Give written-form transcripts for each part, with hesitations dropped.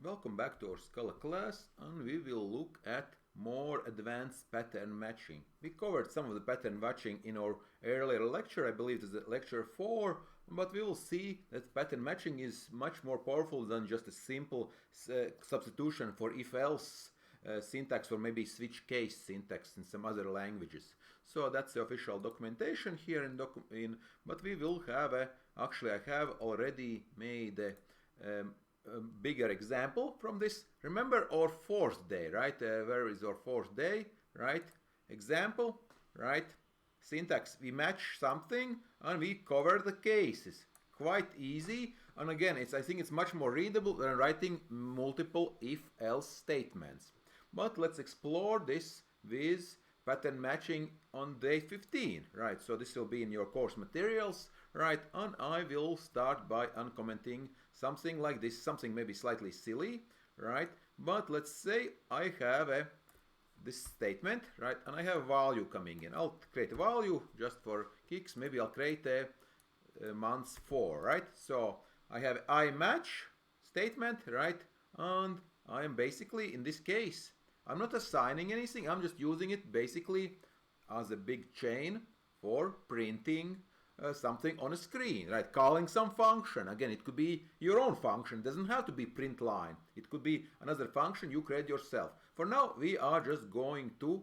Welcome back to our Scala class, and we will look at more advanced pattern matching. We covered some of the pattern matching in our earlier lecture, I believe it is lecture 4, but we will see that pattern matching is much more powerful than just a simple substitution for if-else syntax or maybe switch case syntax in some other languages. So that's the official documentation here but we will have actually I have already made a bigger example from this. Remember our fourth day, right? Where is our fourth day, right? Example, right? Syntax, we match something and we cover the cases. Quite easy, and again, I think it's much more readable than writing multiple if-else statements. But let's explore this with pattern matching on day 15, right? So this will be in your course materials, right? And I will start by uncommenting something like this, something maybe slightly silly, right? But let's say I have this statement, right? And I have a value coming in. I'll create a value just for kicks. Maybe I'll create a month 4, right? So I have I match statement, right? And I am basically, in this case, I'm not assigning anything. I'm just using it basically as a big chain for printing something on a screen, right? Calling some function. Again, it could be your own function. It doesn't have to be print line. It could be another function you create yourself. For now, we are just going to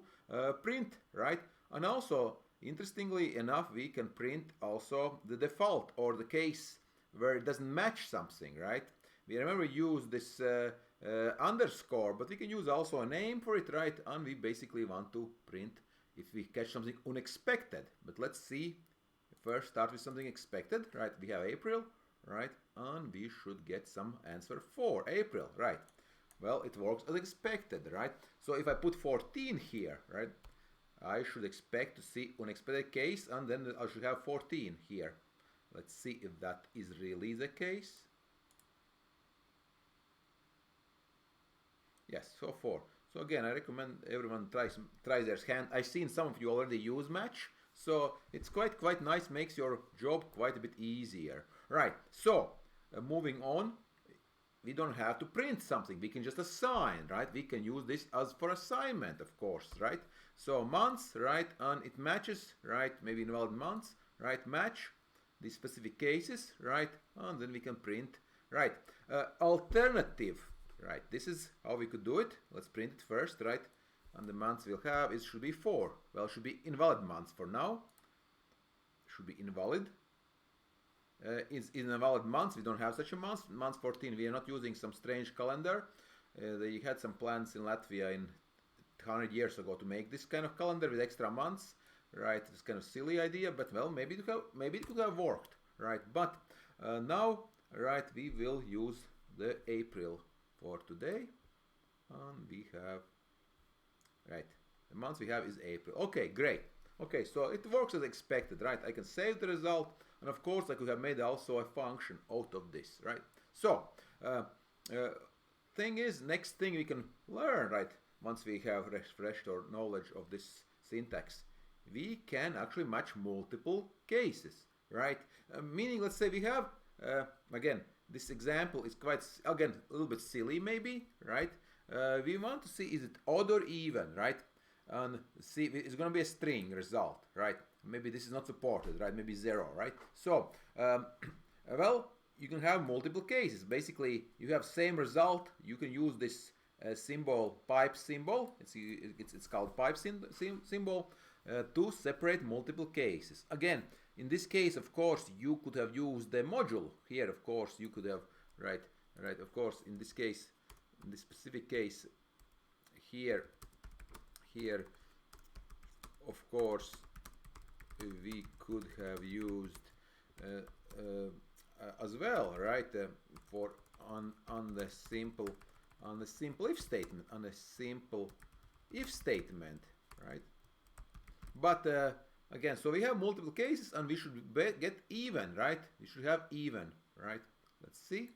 print, right? And also, interestingly enough, we can print also the default or the case where it doesn't match something, right? We remember use this underscore, but we can use also a name for it, right? And we basically want to print if we catch something unexpected. But let's see. First start with something expected, right? We have April, right? And we should get some answer for April, right? Well, it works as expected, right? So if I put 14 here, right? I should expect to see unexpected case, and then I should have 14 here. Let's see if that is really the case. Yes, so 4. So again, I recommend everyone tries their hand. I've seen some of you already use match, so it's quite nice, makes your job quite a bit easier. Right, so moving on, we don't have to print something, we can just assign, right? We can use this as for assignment, of course, right? So months, right, and it matches, right, maybe invalid months, right, match these specific cases, right, and then we can print, right, alternative. Right, this is how we could do it. Let's print it first, right? And the months we'll have, it should be 4. Well, it should be invalid months for now. It should be invalid. In invalid months, we don't have such a month. Month 14, we are not using some strange calendar. They had some plans in Latvia in 100 years ago to make this kind of calendar with extra months, right? It's kind of silly idea, but well, maybe it could have worked, right? But now, right, we will use the April for today, and we have, right, the month we have is April. Okay, great. Okay, so it works as expected, right? I can save the result, and of course I could have made also a function out of this, right? So next thing we can learn, right, once we have refreshed our knowledge of this syntax, we can actually match multiple cases, right? Meaning, let's say we have again, this example is quite, again, a little bit silly maybe, right? We want to see, is it odd or even, right? And see, it's going to be a string result, right? Maybe this is not supported, right? Maybe 0, right? So, well, you can have multiple cases. Basically, you have same result. You can use this symbol, pipe symbol. It's called pipe symbol to separate multiple cases. Again, in this case, of course, you could have used the module. Here, of course, you could have, right, of course, in this case, in this specific case, here, of course, we could have used as well, right, for on the simple if statement, right? But again, so we have multiple cases, and we should get even, right? We should have even, right? Let's see.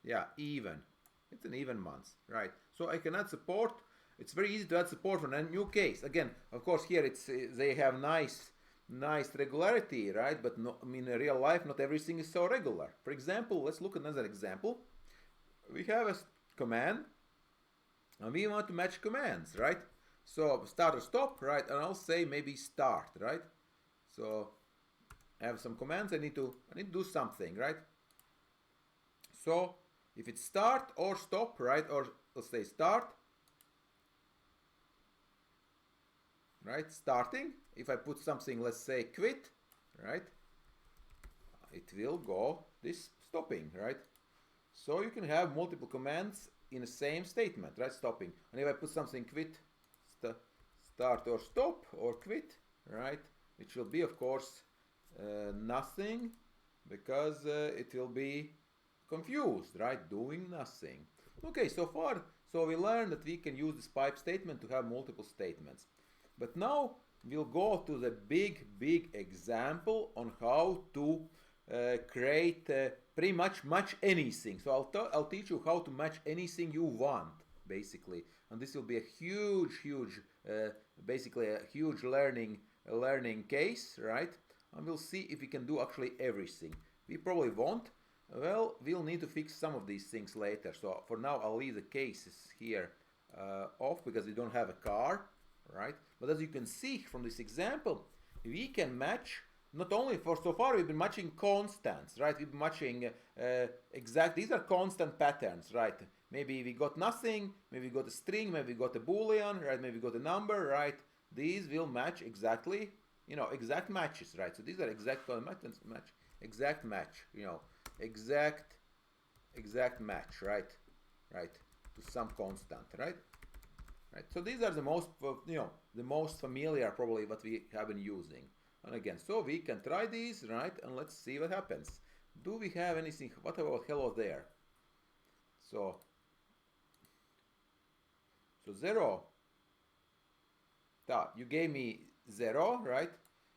Yeah, even. It's an even month, right? So I can add support. It's very easy to add support for a new case. Again, of course, here they have nice nice regularity, right? But no, I mean, in real life, not everything is so regular. For example, let's look at another example. We have a command, and we want to match commands, right? So start or stop, right? And I'll say maybe start, right? So I have some commands. I need to do something, right? So if it's start or stop, right? Or let's say start, right? Starting. If I put something, let's say quit, right? It will go this stopping, right? So you can have multiple commands in the same statement, right? Stopping. And if I put something quit, start or stop or quit, right? Which will be, of course, nothing, because it will be confused, right? Doing nothing. Okay, so far, so we learned that we can use this pipe statement to have multiple statements. But now we'll go to the big example on how to create pretty much anything. So I'll teach you how to match anything you want, basically. And this will be a huge, basically a huge learning case, right? And we'll see if we can do actually everything. We probably won't. Well, we'll need to fix some of these things later. So for now, I'll leave the cases here off because we don't have a car, right? But as you can see from this example, we can match not only for so far we've been matching constants, right? We've been matching these are constant patterns, right? Maybe we got nothing, maybe we got a string, maybe we got a boolean, right? Maybe we got a number, right? These will match exactly, exact matches, right? So these are exact patterns match, exact match, exact match, right? Right, to some constant, right? Right. So these are the most, the most familiar probably what we have been using. And again, so we can try these, right? And let's see what happens. Do we have anything? What about hello there? So 0. You gave me 0, right?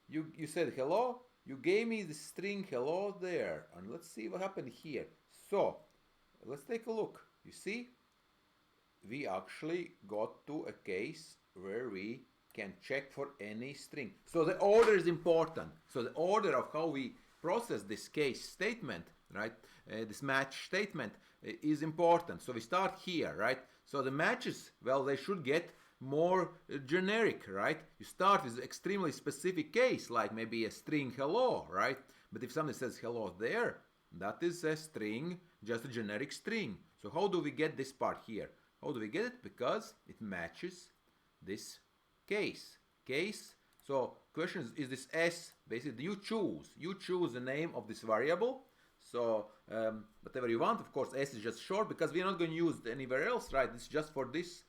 You said hello. You gave me the string hello there. And let's see what happened here. So let's take a look. You see? We actually got to a case where we can check for any string. So the order is important. So the order of how we process this case statement, right, this match statement is important. So we start here, right? So the matches, well, they should get more generic, right? You start with extremely specific case, like maybe a string hello, right? But if somebody says hello there, that is a string, just a generic string. So how do we get this part here? How do we get it? Because it matches this case. So question is this S, basically you choose the name of this variable. So whatever you want, of course S is just short because we're not going to use it anywhere else, right? It's just for this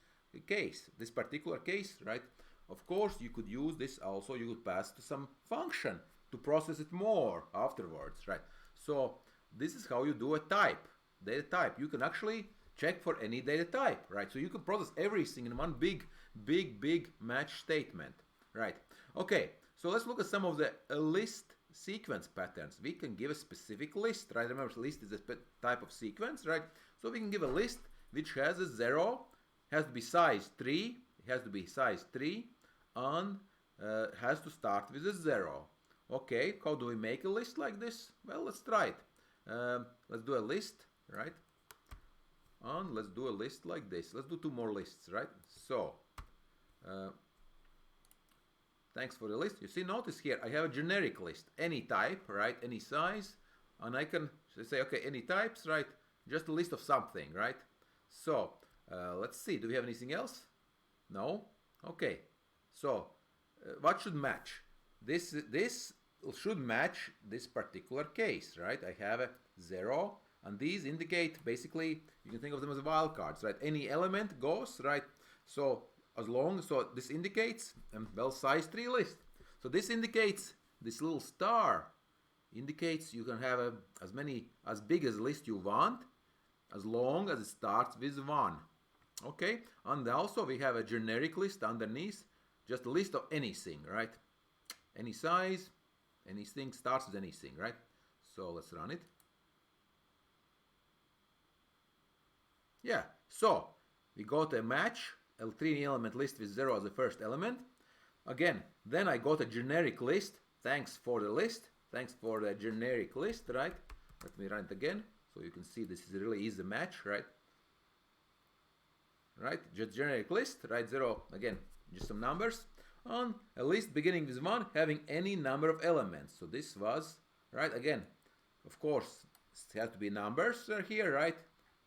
case, this particular case, right? Of course you could use this also, you could pass to some function to process it more afterwards, right? So this is how you do a type, data type. You can actually check for any data type, right? So you can process everything in one big match statement, right? Okay, so let's look at some of the list sequence patterns. We can give a specific list, right? Remember, list is a type of sequence, right? So we can give a list which has a 0, has to be size 3, it has to be size 3, and has to start with a 0. Okay, how do we make a list like this? Well, let's try it. Let's do a list, right? And let's do a list like this. Let's do 2 more lists, right? So thanks for the list. You see, notice here I have a generic list, any type, right? Any size, and I can say, okay, any types, right? Just a list of something, right? So let's see, do we have anything else? No. Okay, so what should match? This should match this particular case, right? I have a 0, and these indicate, basically, you can think of them as wildcards, right? Any element goes, right? So so this indicates, well, size 3 list. So this indicates, this little star indicates you can have as big as list you want, as long as it starts with 1. Okay, and also we have a generic list underneath, just a list of anything, right? Any size, anything starts with anything, right? So let's run it. Yeah, so we got a match, a 3 element list with 0 as the first element. Again, then I got a generic list thanks for the list. Thanks for the generic list, right? Let me run it again so you can see this is really easy match, right? Right, just generic list, right? 0, again, just some numbers on a list beginning with 1 having any number of elements. So this was, right, again, of course, it has to be numbers here, right?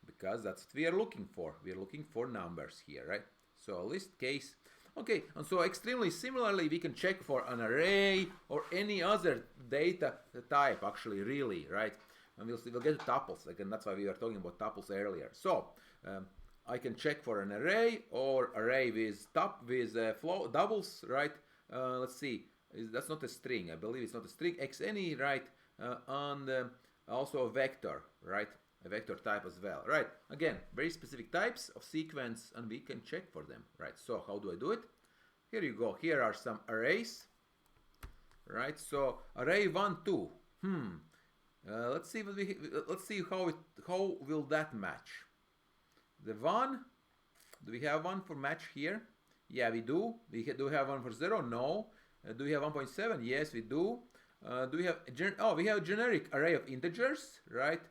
Because that's what we are looking for. We are looking for numbers here, right? So a list case. Okay, and so extremely similarly, we can check for an array or any other data type, actually, really, right? And we'll get to tuples. Again, that's why we were talking about tuples earlier. So I can check for an array or array with doubles, right? Let's see. That's not a string. I believe it's not a string. X any, right? And also a vector, right? A vector type as well, right? Again, very specific types of sequence, and we can check for them, right? So how do I do it? Here you go. Here are some arrays, right? So array 1, 2. Let's see how will that match. The 1. Do we have one for match here? Yeah, we do. Do we have one for 0? No. Do we have 1.7? Yes, we do. Do we have we have a generic array of integers, right?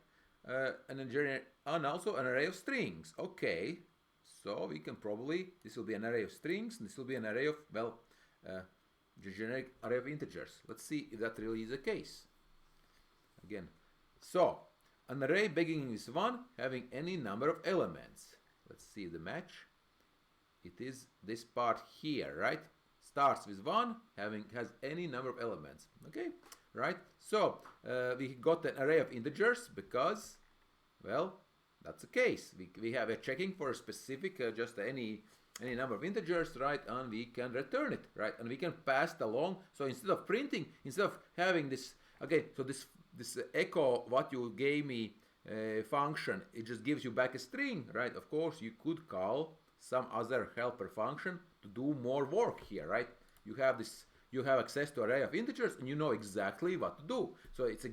And also an array of strings. Okay, so we can probably, this will be an array of strings, and this will be an array of, well, generic array of integers. Let's see if that really is the case. Again, so an array beginning with 1 having any number of elements. Let's see the match. It is this part here, right? Starts with 1, has any number of elements. Okay, right? So we got an array of integers because, well, that's the case. We have a checking for a specific, just any number of integers, right? And we can return it, right? And we can pass it along. So instead of printing, instead of having this, okay, so this echo what you gave me function, it just gives you back a string, right? Of course, you could call some other helper function to do more work here, right? You have access to array of integers and you know exactly what to do. So it's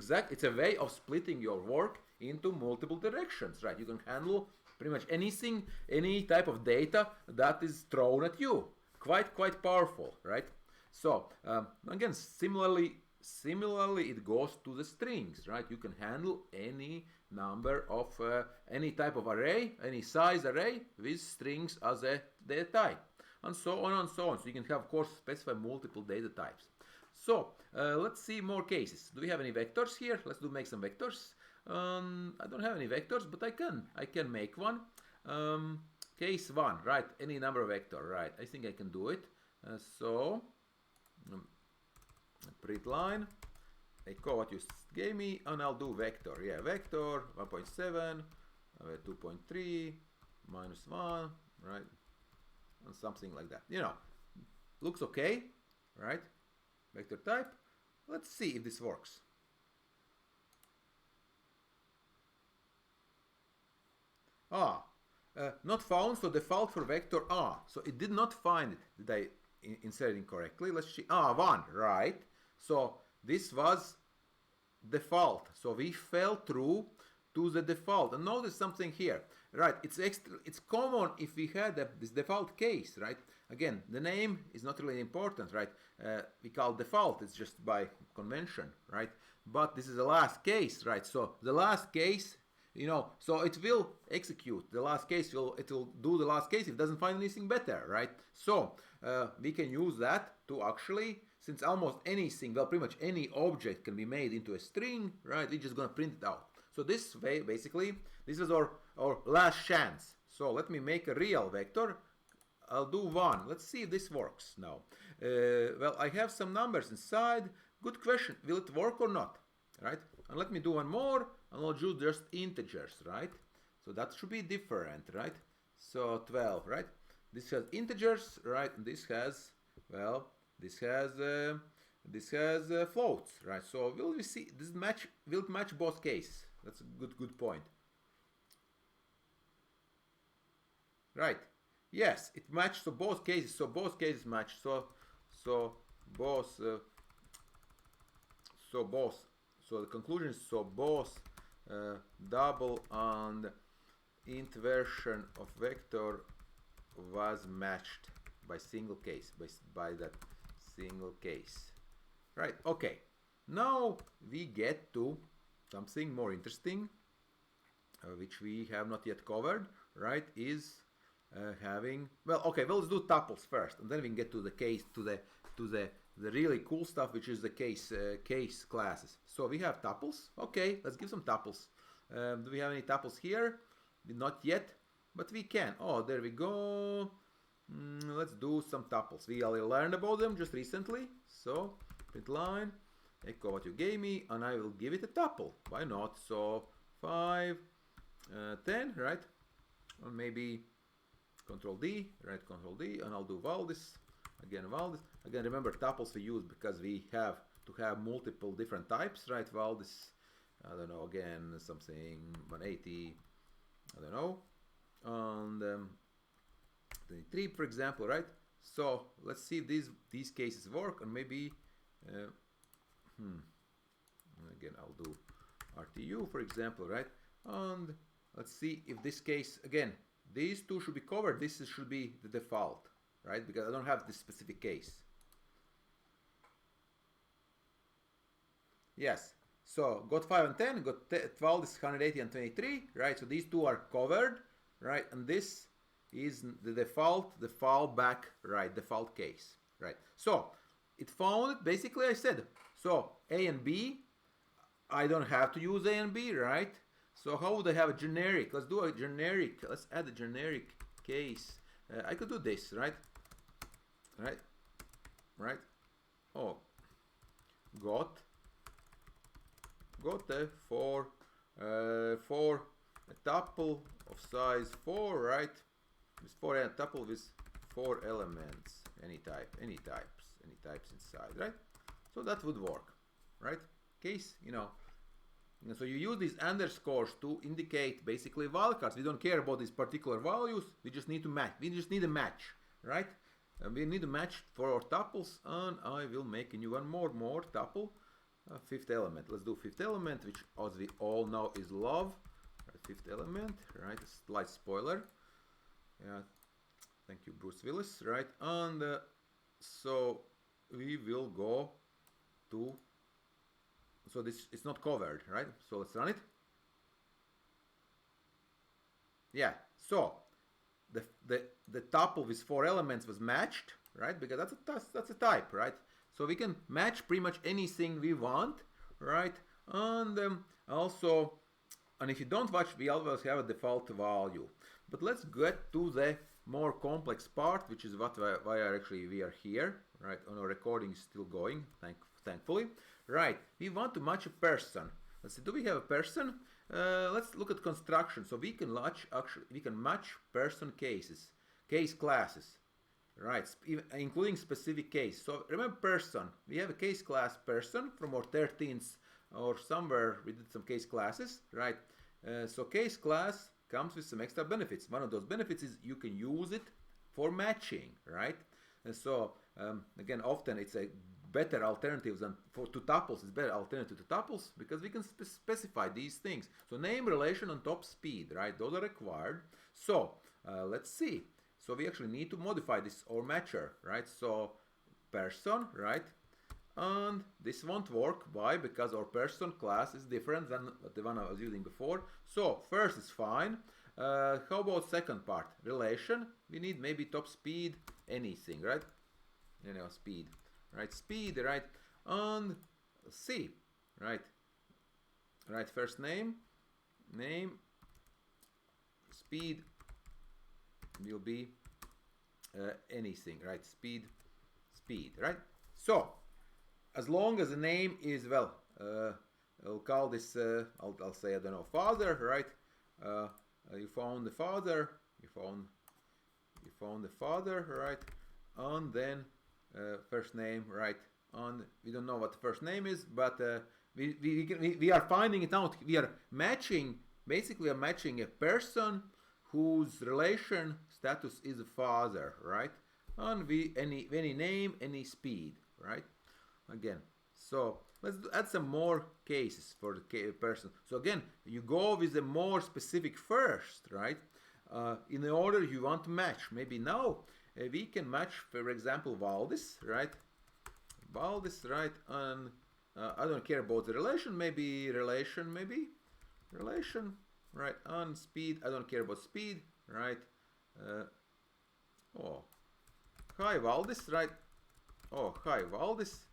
a way of splitting your work into multiple directions, right? You can handle pretty much anything, any type of data that is thrown at you. Quite powerful, right? So again, similarly it goes to the strings, right? You can handle any number of any type of array, any size array with strings as a data type, and so on and so on. So you can have, of course, specify multiple data types. So let's see more cases. Do we have any vectors here? Let's make some vectors. I don't have any vectors, but I can make one. Case 1, right? Any number vector, right? I think I can do it. So print line, echo what you gave me, and I'll do vector. Yeah, vector 1.7, 2.3, -1, right? And something like that. You know, looks okay, right? Vector type. Let's see if this works. Not found, so default for vector. So it did not find it. Did I insert it incorrectly? Let's see. 1, right? So this was default. So we fell through to the default. And notice something here, right? It's common if we had this default case, right? Again, the name is not really important, right? We call default. It's just by convention, right? But this is the last case, right? So the last case, you know, so it will execute the last case. It will do the last case if it doesn't find anything better, right? So we can use that to actually, since almost anything, well, pretty much any object can be made into a string, right? We're just gonna print it out. So this way, basically, this is our last chance. So let me make a real vector. I'll do 1. Let's see if this works now. Well, I have some numbers inside. Good question. Will it work or not? Right? And let me do one more, and I'll do just integers, right? So that should be different, right? So 12, right? This has integers, right? And this has, well, this has floats, right? So will we see this match? Will it match both cases? That's a good point. Right? Yes, it matched. So both cases. So both cases match. So both. So the conclusion is both double and int version of vector was matched by single case, by that single case. right? Okay, now we get to something more interesting, which we have not yet covered, right? Is having, well, okay, well, let's do tuples first, and then we can get to the case, to the really cool stuff, which is the case classes. So we have tuples. Okay, let's give some tuples. Do we have any tuples here? Not yet, but we can. Oh, there we go. Let's do some tuples. We already learned about them just recently. So print line, echo what you gave me, and I will give it a tuple. Why not? So 5, 10, right? Or maybe Control D, right? Control D, and I'll do Valdis. Again, Valdis. Again, remember tuples we use because we have to have multiple different types, right? Valdis, I don't know, again, something 180, I don't know. And 23, for example, right? So let's see if these cases work, and maybe, again, I'll do RTU, for example, right? And let's see if this case, again, these two should be covered. This should be the default, right? Because I don't have this specific case. Yes, so got 5 and 10, got 12, this is 180 and 23, right? So these two are covered, right? And this is the default, the fallback, right? Default case, right? So it found it, basically I said, so A and B, I don't have to use A and B, right? So how would I have a generic? Let's do a generic, let's add a generic case. I could do this, right? Right? Oh, got a tuple of size 4, right? With 4 and a tuple with 4 elements, any types inside, right? So that would work, right? Case, so you use these underscores to indicate basically wildcards. We don't care about these particular values. We just need to match. We just need a match, right? And we need a match for our tuples, and I will make a new one more tuple. Fifth element. Let's do fifth element, which as we all know is love. Right, fifth element, right? A slight spoiler. Yeah, thank you, Bruce Willis. Right, and so we will go to. So this is not covered, right? So let's run it. Yeah. So the tuple with 4 elements was matched, right? Because that's a type, right? So we can match pretty much anything we want, right? And also, and if you don't watch, we always have a default value. But let's get to the more complex part, which is why actually we are here, right? And our recording is still going, thankfully. Right, we want to match a person. Let's see, do we have a person? Let's look at construction. So we can match person cases, case classes, right? Including specific case. So remember person. We have a case class person from our 13th or somewhere we did some case classes, right? So case class comes with some extra benefits. One of those benefits is you can use it for matching, right? And so again, often it's a better alternatives than to tuples. It's better alternative to tuples because we can specify these things. So name, relation, and top speed, right? Those are required. So let's see. So we actually need to modify this or matcher, right? So person, right? And this won't work. Why? Because our person class is different than the one I was using before. So first is fine. How about second part? Relation. We need maybe top speed, anything, right? Speed. Right, speed, right, and C, right, first name, speed will be anything, right, speed, right. So as long as the name is, well, I'll call this, I'll say, I don't know, father, right. You found the father, you found the father, right, and then first name, right? And we don't know what the first name is, but we are finding it out. We are matching, basically, matching a person whose relation status is a father, right? And any name, any speed, right? Again, so let's add some more cases for the person. So again, you go with a more specific first, right? In the order you want to match. Maybe now we can match, for example, Valdis, right? Valdis, right? And I don't care about the relation, maybe relation, right? On speed, I don't care about speed, right? Oh, hi Valdis, right? Oh, hi Valdis,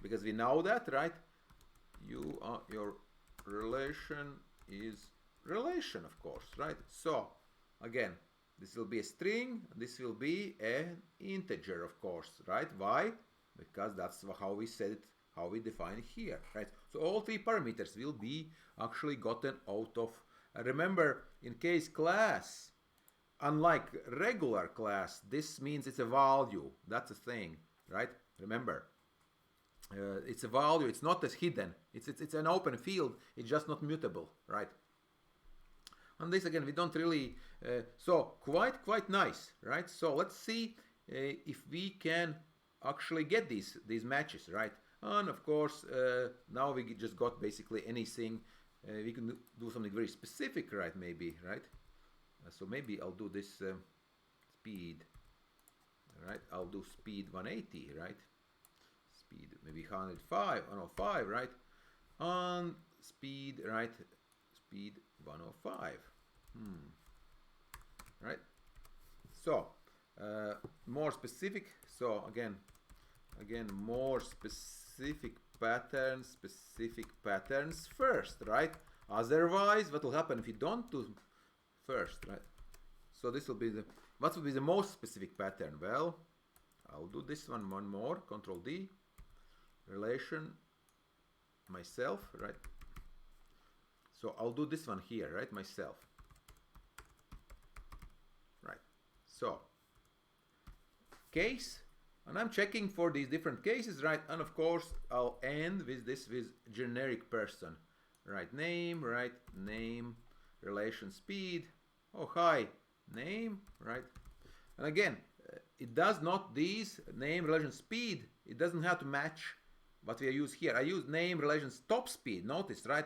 because we know that, right? You are your relation is relation, of course, right? So again, this will be a string, this will be an integer, of course, right? Why? Because that's how we said it, how we define it here, right? So all three parameters will be actually gotten out of, remember, in case class, unlike regular class, this means it's a value. That's a thing, right? Remember, it's a value. It's not as hidden. It's an open field. It's just not mutable, right? And this again, we don't really. So quite nice, right? So let's see if we can actually get these matches, right? And of course, now we just got basically anything. We can do something very specific, right? Maybe, right? So maybe I'll do this speed, right? I'll do speed 180, right? Speed maybe 105, 105, right? On speed, right? Speed 105. Right? So more specific. So again, more specific patterns first, right? Otherwise, what will happen if you don't do first, right? So this will be the, what will be the most specific pattern? Well, I'll do this one more, Control D, relation, myself, right? So I'll do this one here, right? Myself, right? So case, and I'm checking for these different cases, right? And of course, I'll end with this with generic person, right? Name, right? Name, relation, speed. Oh, hi, name, right? And again, it does not, these name, relation, speed, it doesn't have to match what we use here. I use name, relation, top speed. Notice, right?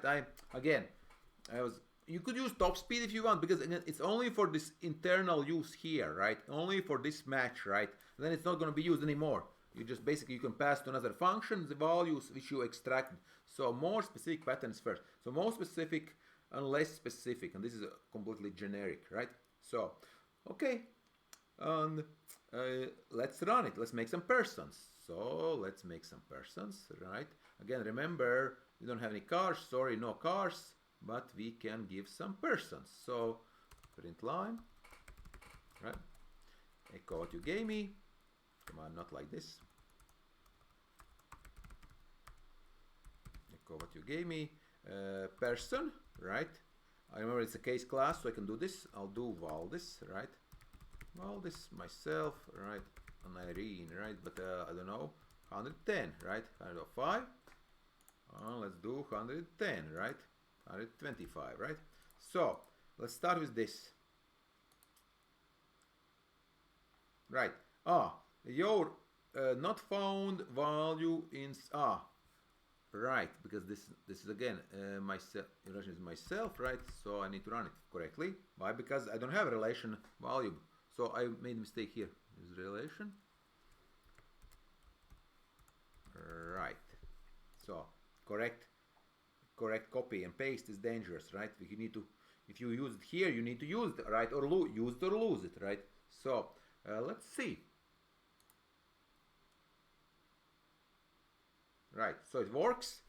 You could use top speed if you want, because again, it's only for this internal use here, right? Only for this match, right? Then it's not going to be used anymore. You just basically, you can pass to another function the values which you extracted. So more specific patterns first. So more specific and less specific, and this is completely generic, right? So, okay, and let's run it. Let's make some persons. So let's make some persons, right? Again, remember, we don't have any cars. Sorry, no cars, but we can give some persons. So print line, right? Echo what you gave me. Come on, not like this. Echo what you gave me. Person, right? I remember it's a case class, so I can do this. I'll do Valdis, right? Valdis, myself, right? And Irene, right? But I don't know, 110, right? 105. Let's do 110, right? 125, right? So let's start with this. Right. Your not found value in right, because this is again myself, relation is myself, right? So I need to run it correctly. Why? Because I don't have a relation value. So I made a mistake here. Is relation. Right. So correct copy and paste is dangerous, right? You need to, if you use it here, you need to use it, right? Or use it or lose it, right? So let's see. Right, so it works.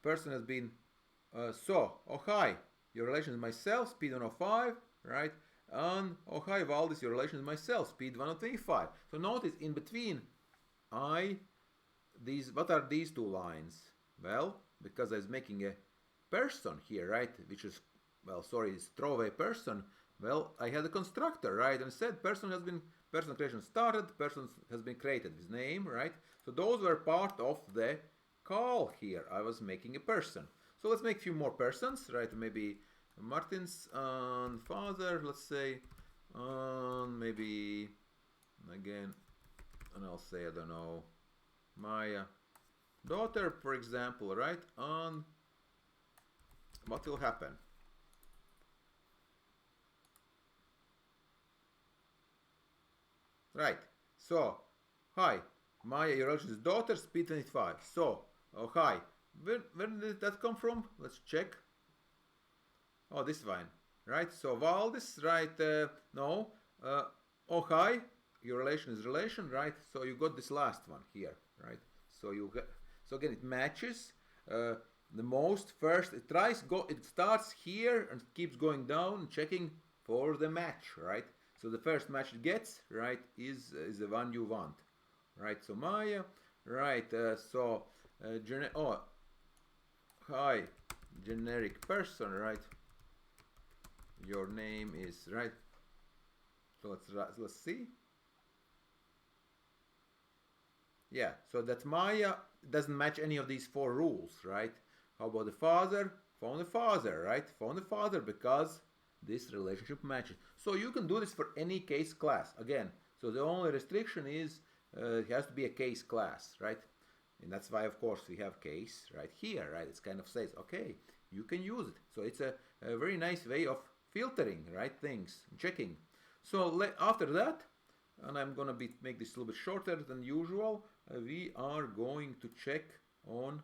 Person has been oh hi, your relation is myself, speed 105, right? And oh hi Valdis, your relation is myself, speed 125. So notice in between what are these two lines? Well, because I was making a person here, right? Which is, well, sorry, it's throwaway person. Well, I had a constructor, right? And said person creation started, person has been created with name, right? So those were part of the call here. I was making a person. So let's make a few more persons, right? Maybe Martin's father, let's say, maybe again, and I'll say, I don't know, my daughter, for example, right? And what will happen? Right. So, hi. Maya, your relation's daughter, speed 25. So, oh hi. Where did that come from? Let's check. Oh, this one, right? So Valdis, right? No. Oh hi, your relation is relation, right? So you got this last one here, right? So you get, so again it matches. The most first it tries go it starts here and keeps going down, checking for the match, right? So the first match it gets, right, is the one you want, right? So Maya, right? Oh hi, generic person, right? Your name is right. So let's see. Yeah, so that Maya doesn't match any of these four rules, right? How about the father? Found the father, right? Found the father because this relationship matches. So you can do this for any case class. Again, so the only restriction is it has to be a case class, right? And that's why, of course, we have case right here, right? It's kind of says, okay, you can use it. So it's a very nice way of filtering, right? Things, checking. So after that, and I'm gonna make this a little bit shorter than usual. We are going to check on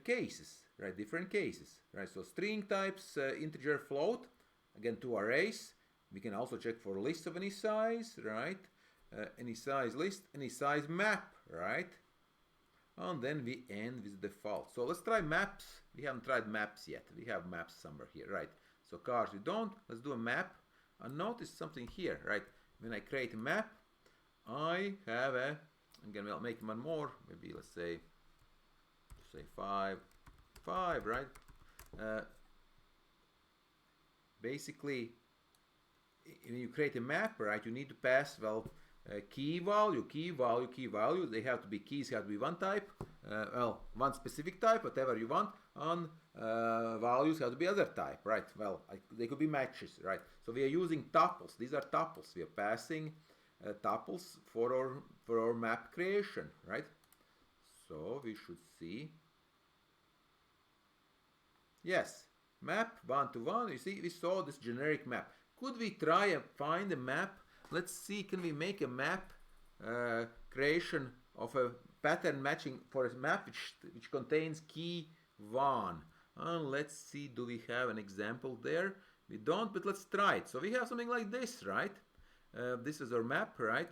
cases, right? Different cases, right? So string types, integer, float. Again, two arrays. We can also check for lists of any size, right? Any size list, any size map, right? And then we end with default. So let's try maps. We haven't tried maps yet. We have maps somewhere here, right? So cars we don't. Let's do a map. And notice something here, right? When I create a map, I have again, we'll make one more, maybe let's say 5, right? Basically, when you create a map, right, you need to pass, well, key value. They have to be keys, have to be one type, well, one specific type, whatever you want, and values have to be other type, right? Well, they could be matches, right? So we are using tuples. These are tuples. We are passing tuples for our map creation, right? So we should see. Yes, map 1 to 1. You see, we saw this generic map. Could we try and find a map? Let's see, can we make a map creation of a pattern matching for a map which contains key 1? And let's see, do we have an example there? We don't, but let's try it. So we have something like this, right? This is our map, right?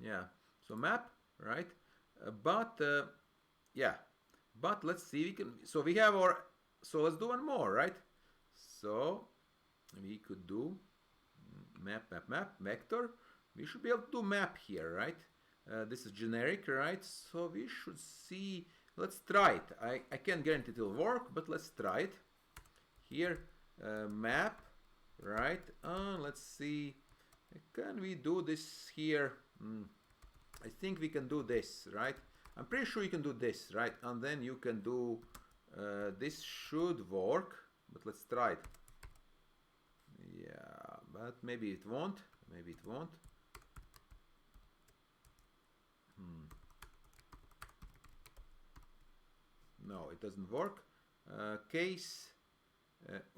Yeah, so map, right? Yeah, but let's see, we can, so we have our, so let's do one more, right? So we could do map, vector. We should be able to do map here, right? This is generic, right? So we should see, let's try it. I can't guarantee it will work, but let's try it. Here, map, right? Let's see, can we do this here? I think we can do this, right? I'm pretty sure you can do this, right? And then you can do, this should work, but let's try it. Yeah, but maybe it won't. Maybe it won't. No, it doesn't work. Case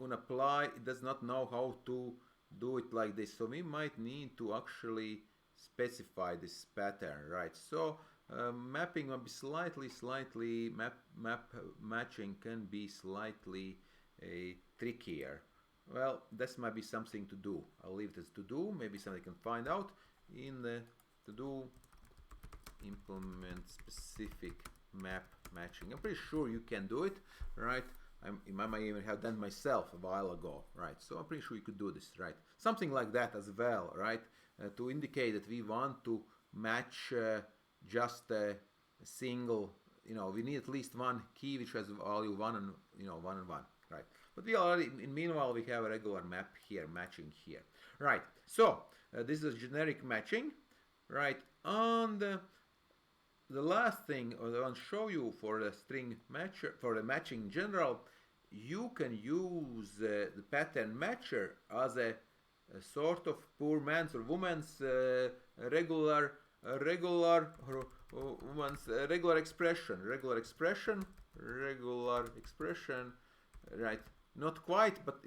unapply, it does not know how to do it like this. So we might need to actually specify this pattern, right? So mapping will be slightly map matching can be slightly trickier. Well, this might be something to do. I'll leave this to do. Maybe somebody can find out in the to do implement specific map matching. I'm pretty sure you can do it, right? I might even have done myself a while ago, right? So I'm pretty sure you could do this, right? Something like that as well, right? To indicate that we want to match just a single, we need at least one key which has value 1 and 1 and 1, right? But we already, meanwhile, we have a regular map here, matching here, right? So this is generic matching, right? And the last thing I want to show you for the string matcher, for the matching in general, you can use the pattern matcher as a sort of poor man's or woman's regular expression, right? Not quite, but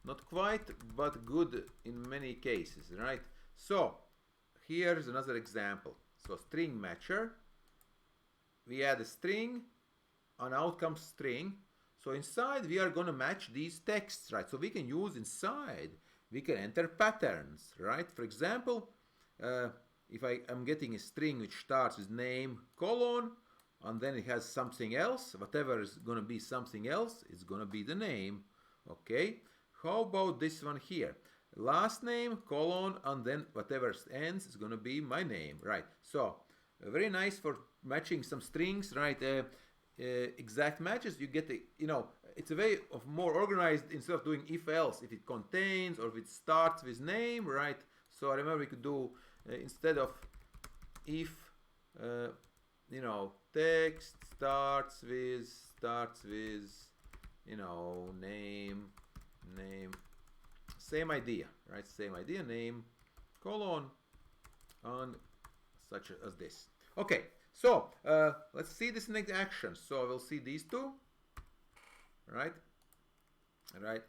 not quite, but good in many cases, right? So here's another example. So string matcher, we add a string, an outcome string. So inside we are going to match these texts, right? So we can use inside, we can enter patterns, right? For example, if I am getting a string which starts with name colon, and then it has something else, whatever is going to be something else, it's going to be the name, okay? How about this one here? Last name colon, and then whatever ends is going to be my name, right? So very nice for matching some strings, right? Exact matches. You get the, it's a way of more organized instead of doing if else, if it contains or if it starts with name, right? So I remember we could do instead of if text starts with name, same idea, right? Same idea, name colon, and such as this. Okay, so let's see this next action. So we'll see these two, right?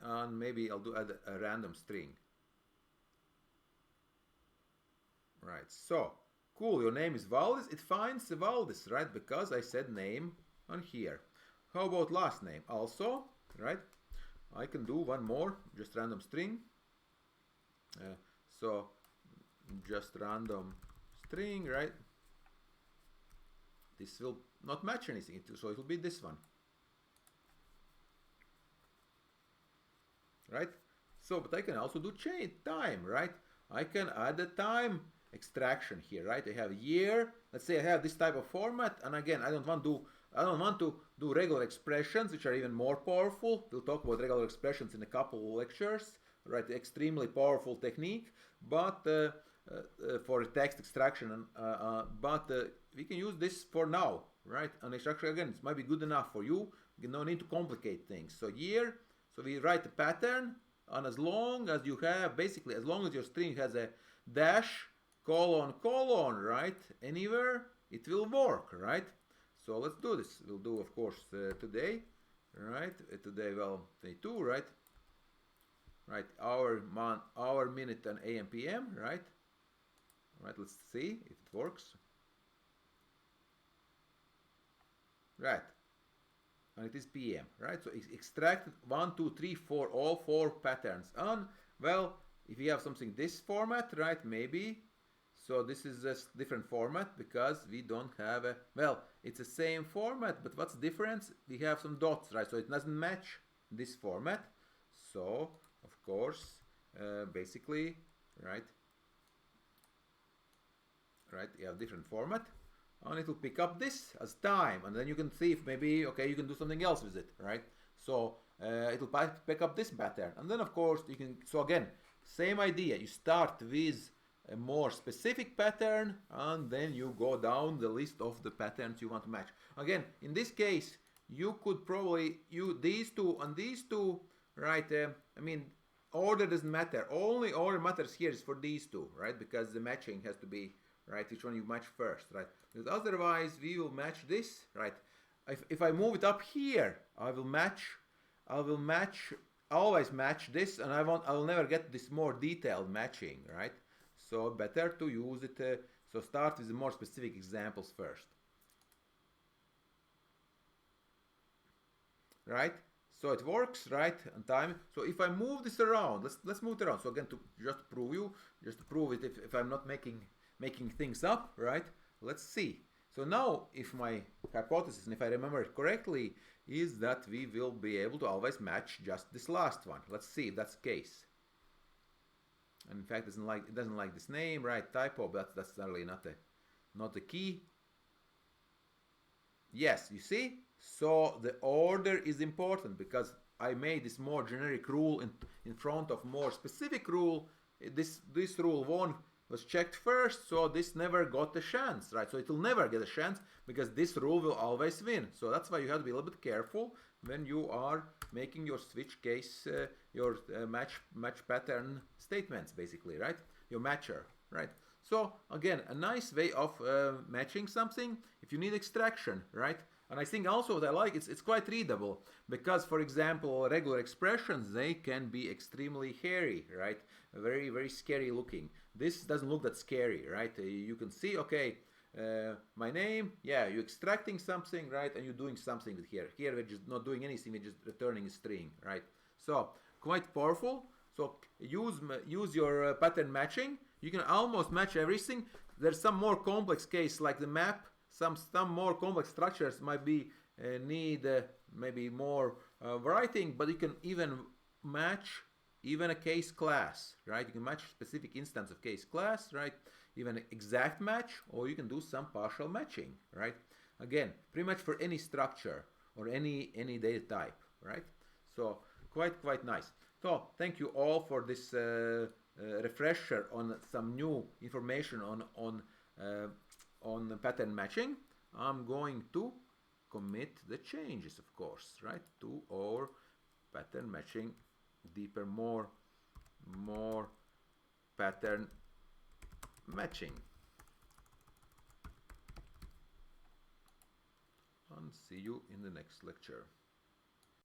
And maybe I'll do add a random string. Right, so cool, your name is Valdis. It finds Valdis, right? Because I said name on here. How about last name? Also, right? I can do one more, just random string. So just random string, right? This will not match anything, so it will be this one, right? So, but I can also do change time, right? I can add a time extraction here, right? I have year. Let's say I have this type of format, and again, I don't want to do regular expressions, which are even more powerful. We'll talk about regular expressions in a couple of lectures, right? Extremely powerful technique, but for text extraction, but we can use this for now, right? And extraction, again, it might be good enough for you. You no need to complicate things. So year, so we write a pattern, and as long as you have, basically, as long as your string has a dash, colon, colon, right? Anywhere, it will work, right? So let's do this. We'll do, of course, today, right? Today, well, day 2, right? Right, hour, month, hour, minute, and AM, PM, right? Right, let's see if it works. Right, and it is PM, right? So it's extracted 1, 2, 3, 4, all 4 patterns. And well, if you have something this format, right? Maybe. So this is a different format because we don't have a, well, it's the same format, but what's the difference? We have some dots, right? So it doesn't match this format. So of course, basically, right, you have different format, and it will pick up this as time, and then you can see if maybe, okay, you can do something else with it, right? So it will pick up this pattern, and then of course you can, so again, same idea, you start with a more specific pattern, and then you go down the list of the patterns you want to match. Again, in this case, you could probably use these two and these two, right? I mean, order doesn't matter. Only order matters here is for these two, right? Because the matching has to be, right, which one you match first, right? Because otherwise we will match this, right? If I move it up here, I will always match this, and I will never get this more detailed matching, right? So better to use it, so start with the more specific examples first. Right? So it works, right? On time. So if I move this around, let's move it around. So again, to prove it, if I'm not making things up, right? Let's see. So now, if my hypothesis, and if I remember it correctly, is that we will be able to always match just this last one. Let's see if that's the case. And in fact, it doesn't like this name, right? Typo, but that's certainly not the key. Yes, you see. So the order is important because I made this more generic rule in front of more specific rule. This rule 1 was checked first, so this never got a chance, right? So it will never get a chance because this rule will always win. So that's why you have to be a little bit careful when you are making your switch case, your match pattern statements, basically, right? Your matcher, right? So again, a nice way of matching something if you need extraction, right? And I think also what I like, it's quite readable because, for example, regular expressions, they can be extremely hairy, right? Very, very scary looking. This doesn't look that scary, right? You can see, okay, my name, yeah, you're extracting something, right, and you're doing something with here. Here we're just not doing anything, we're just returning a string, right? So quite powerful. So use your pattern matching. You can almost match everything. There's some more complex case like the map. Some more complex structures might be need maybe more writing, but you can even match even a case class, right? You can match specific instance of case class, right? Even an exact match, or you can do some partial matching, right? Again, pretty much for any structure or any data type, right? So quite nice. So thank you all for this refresher on some new information on pattern matching. I'm going to commit the changes, of course, right, to our pattern matching deeper, more pattern matching. And see you in the next lecture.